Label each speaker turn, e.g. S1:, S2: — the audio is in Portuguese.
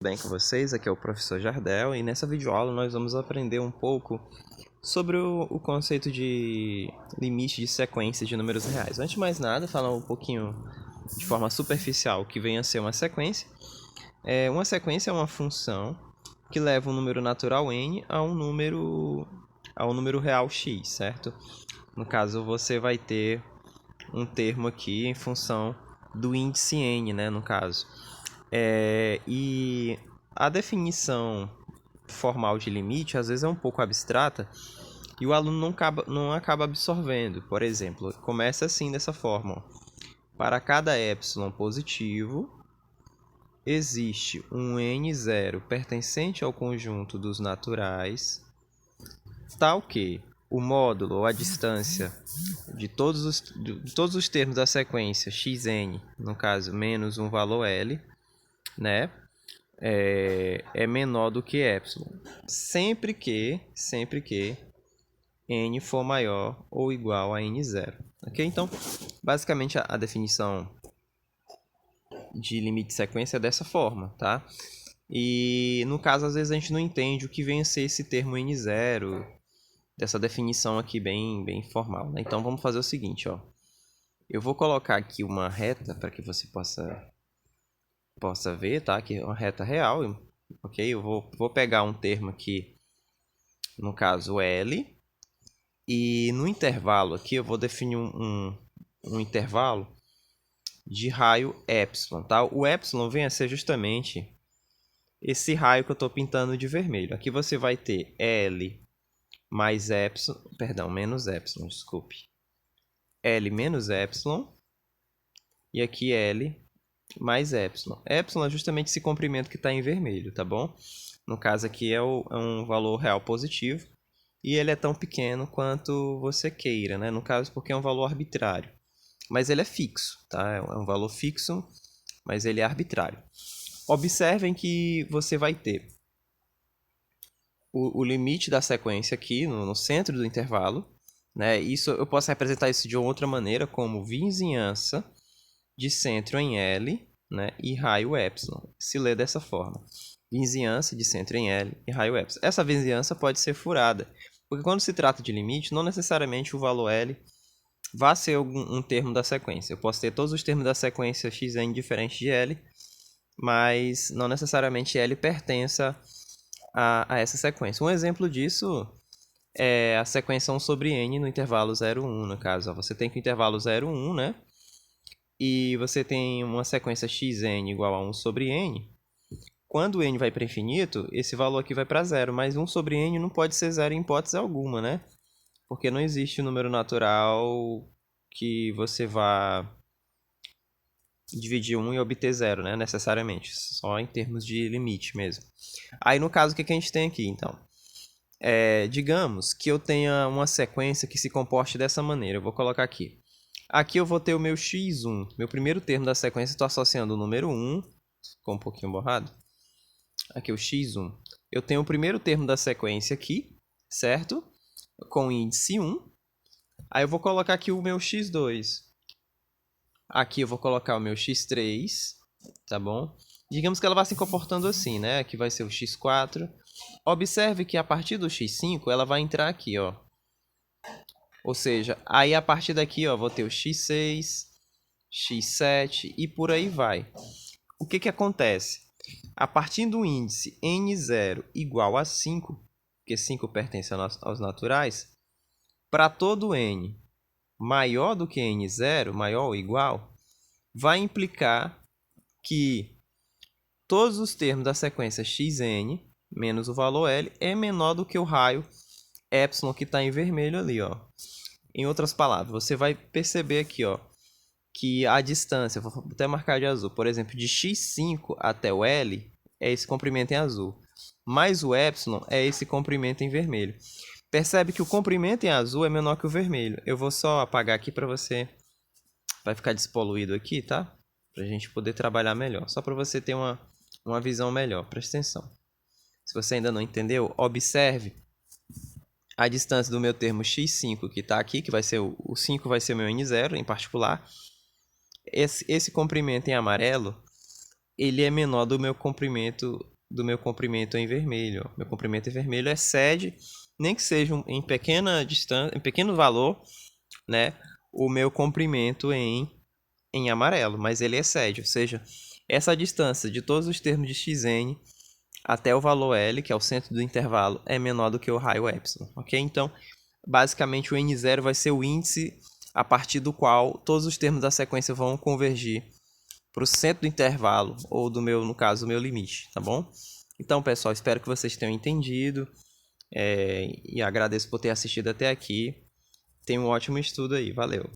S1: Bem com vocês, aqui é o professor Jardel e nessa videoaula nós vamos aprender um pouco sobre o conceito de limite de sequência de números reais. Antes de mais nada, falar um pouquinho de forma superficial o que vem a ser uma sequência. Uma sequência é uma função que leva um número natural n a um número real x, certo? No caso, você vai ter um termo aqui em função do índice n, né, no caso. E a definição formal de limite às vezes é um pouco abstrata e o aluno não acaba absorvendo. Por exemplo, começa assim dessa forma: para cada epsilon positivo, existe um n0 pertencente ao conjunto dos naturais, tal que o módulo ou a distância de todos os termos da sequência xn, no caso menos um valor L, né, é menor do que epsilon, sempre que n for maior ou igual a n0. Ok? Então, basicamente a definição de limite de sequência é dessa forma, tá? E no caso, às vezes a gente não entende o que vem a ser esse termo n0, dessa definição aqui bem formal, né? Então vamos fazer o seguinte, ó. Eu vou colocar aqui uma reta para que você possa ver, tá? Que é uma reta real, ok? Eu vou pegar um termo aqui, no caso L, e no intervalo aqui eu vou definir um intervalo de raio epsilon, tá? O epsilon vem a ser justamente esse raio que eu estou pintando de vermelho. Aqui você vai ter L mais epsilon, perdão, menos epsilon, desculpe. L menos epsilon e aqui L mais epsilon. Epsilon é justamente esse comprimento que está em vermelho, tá bom? No caso aqui é um valor real positivo e ele é tão pequeno quanto você queira, né? No caso porque é um valor arbitrário, mas ele é fixo, tá? É um valor fixo, mas ele é arbitrário. Observem que você vai ter o limite da sequência aqui no centro do intervalo, né? Isso eu posso representar isso de outra maneira, como vizinhança de centro em L, né, e raio epsilon. Se lê dessa forma: vizinhança de centro em L e raio epsilon. Essa vizinhança pode ser furada, porque quando se trata de limite, não necessariamente o valor L vai ser um termo da sequência. Eu posso ter todos os termos da sequência xn diferentes de L, mas não necessariamente L pertença a essa sequência. Um exemplo disso é a sequência 1 sobre n no intervalo 0, 1, no caso. Você tem que o intervalo 0, 1, né? E você tem uma sequência xn igual a 1 sobre n. Quando n vai para infinito, esse valor aqui vai para zero, mas 1 sobre n não pode ser zero em hipótese alguma, né? Porque não existe um número natural que você vá dividir 1 e obter zero, né? Necessariamente, só em termos de limite mesmo. Aí, no caso, o que a gente tem aqui, então? Digamos que eu tenha uma sequência que se comporte dessa maneira. Eu vou colocar aqui. Aqui eu vou ter o meu x1, meu primeiro termo da sequência. Estou associando o número 1, ficou um pouquinho borrado. Aqui o x1. Eu tenho o primeiro termo da sequência aqui, certo? Com o índice 1. Aí eu vou colocar aqui o meu x2. Aqui eu vou colocar o meu x3, tá bom? Digamos que ela vai se comportando assim, né? Aqui vai ser o x4. Observe que a partir do x5 ela vai entrar aqui, ó. Ou seja, aí a partir daqui, ó, vou ter o x6, x7 e por aí vai. O que acontece? A partir do índice n0 igual a 5, porque 5 pertence aos naturais, para todo n maior do que n0, maior ou igual, vai implicar que todos os termos da sequência xn menos o valor L é menor do que o raio epsilon que está em vermelho ali, ó. Em outras palavras, você vai perceber aqui, ó, que a distância, vou até marcar de azul, por exemplo, de x5 até o L é esse comprimento em azul, mais o epsilon é esse comprimento em vermelho. Percebe que o comprimento em azul é menor que o vermelho. Eu vou só apagar aqui para você, vai ficar despoluído aqui, tá? Para a gente poder trabalhar melhor, só para você ter uma visão melhor, presta atenção. Se você ainda não entendeu, observe a distância do meu termo x5 que está aqui, que vai ser o 5 vai ser o meu n0 em particular. Esse comprimento em amarelo, ele é menor do meu comprimento do meu comprimento em vermelho. Meu comprimento em vermelho excede, nem que seja em pequena distância, em pequeno valor, né, o meu comprimento em amarelo, mas ele excede, ou seja, essa distância de todos os termos de xn até o valor L, que é o centro do intervalo, é menor do que o raio epsilon, ok? Então, basicamente o n0 vai ser o índice a partir do qual todos os termos da sequência vão convergir para o centro do intervalo, ou do meu, no caso, o meu limite, tá bom? Então, pessoal, espero que vocês tenham entendido, e agradeço por ter assistido até aqui. Tenha um ótimo estudo aí, valeu!